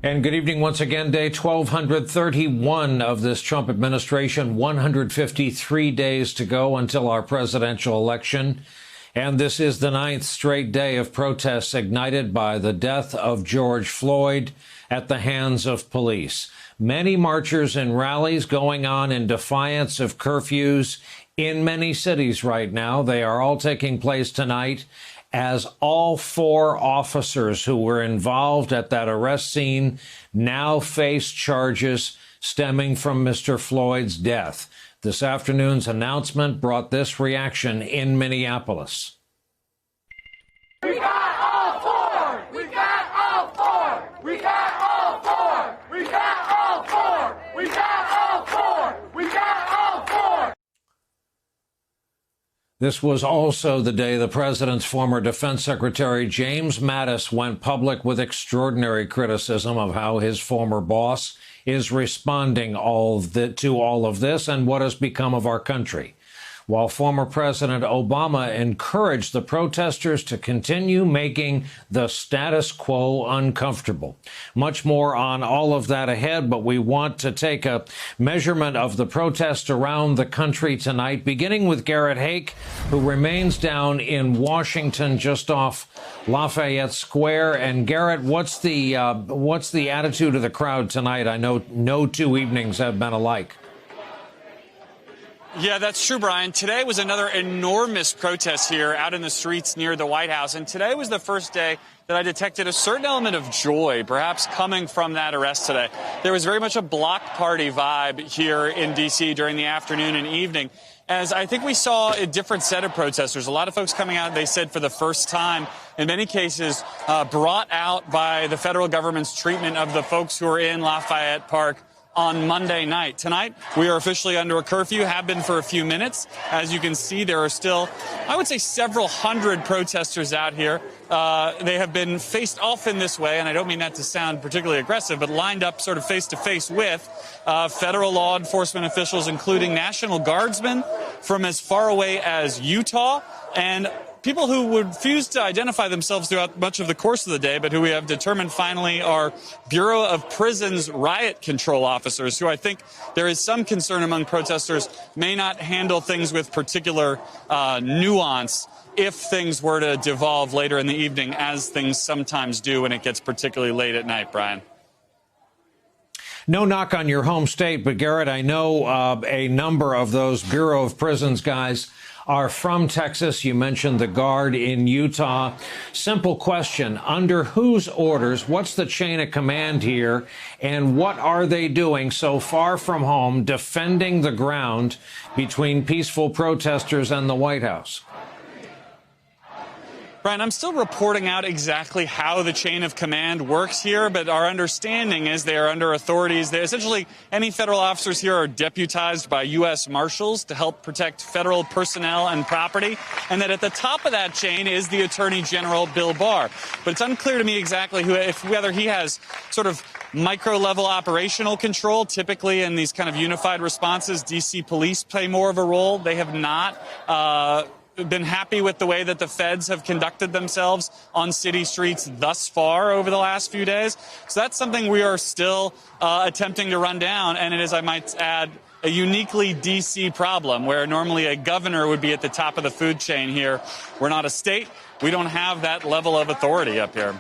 And good evening once again. Day 1231 of this Trump administration, 153 days to go until our presidential election. And this is the 9th straight day of protests ignited by the death of George Floyd at the hands of police. Many marchers and rallies going on in defiance of curfews in many cities right now. They are all taking place tonight as all 4 officers who were involved at that arrest scene now face charges stemming from Mr. Floyd's death. This afternoon's announcement brought this reaction in Minneapolis. We got all 4! We got all 4! We got all 4! We got all 4! We got all 4! We got all 4! This was also the day the president's former defense secretary, James Mattis, went public with extraordinary criticism of how his former boss is responding to all of this and what has become of our country. While former President Obama encouraged the protesters to continue making the status quo uncomfortable. Much more on all of that ahead, but we want to take a measurement of the protests around the country tonight, beginning with Garrett Haake, who remains down in Washington just off Lafayette Square. And Garrett, what's the attitude of the crowd tonight? I know no 2 evenings have been alike. Yeah, that's true, Brian. Today was another enormous protest here out in the streets near the White House. And today was the first day that I detected a certain element of joy, perhaps coming from that arrest today. There was very much a block party vibe here in D.C. during the afternoon and evening, as I think we saw a different set of protesters. A lot of folks coming out, they said, for the first time, in many cases, brought out by the federal government's treatment of the folks who are in Lafayette Park on Monday night. Tonight, we are officially under a curfew, have been for a few minutes. As you can see, there are still, I would say, several hundred protesters out here. They have been faced off in this way, and I don't mean that to sound particularly aggressive, but lined up sort of face-to-face with federal law enforcement officials, including National Guardsmen from as far away as Utah, and people who would refuse to identify themselves throughout much of the course of the day, but who we have determined finally are Bureau of Prisons riot control officers, who I think there is some concern among protesters may not handle things with particular nuance if things were to devolve later in the evening, as things sometimes do when it gets particularly late at night, Brian. No knock on your home state, but Garrett, I know a number of those Bureau of Prisons guys are from Texas. You mentioned the Guard in Utah. Simple question. Under whose orders? What's the chain of command here? And what are they doing so far from home, defending the ground between peaceful protesters and the White House? Brian, I'm still reporting out exactly how the chain of command works here, but our understanding is they are under authorities. Essentially, any federal officers here are deputized by U.S. Marshals to help protect federal personnel and property, and that at the top of that chain is the Attorney General, Bill Barr. But it's unclear to me exactly whether he has sort of micro-level operational control. Typically, in these kind of unified responses, D.C. police play more of a role. They have not been happy with the way that the feds have conducted themselves on city streets thus far over the last few days. So that's something we are still attempting to run down. And it is, I might add, a uniquely D.C. problem, where normally a governor would be at the top of the food chain here. We're not a state. We don't have that level of authority up here.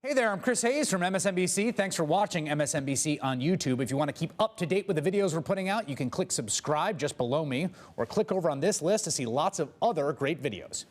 Hey there, I'm Chris Hayes from MSNBC. Thanks for watching MSNBC on YouTube. If you want to keep up to date with the videos we're putting out, you can click subscribe just below me, or click over on this list to see lots of other great videos.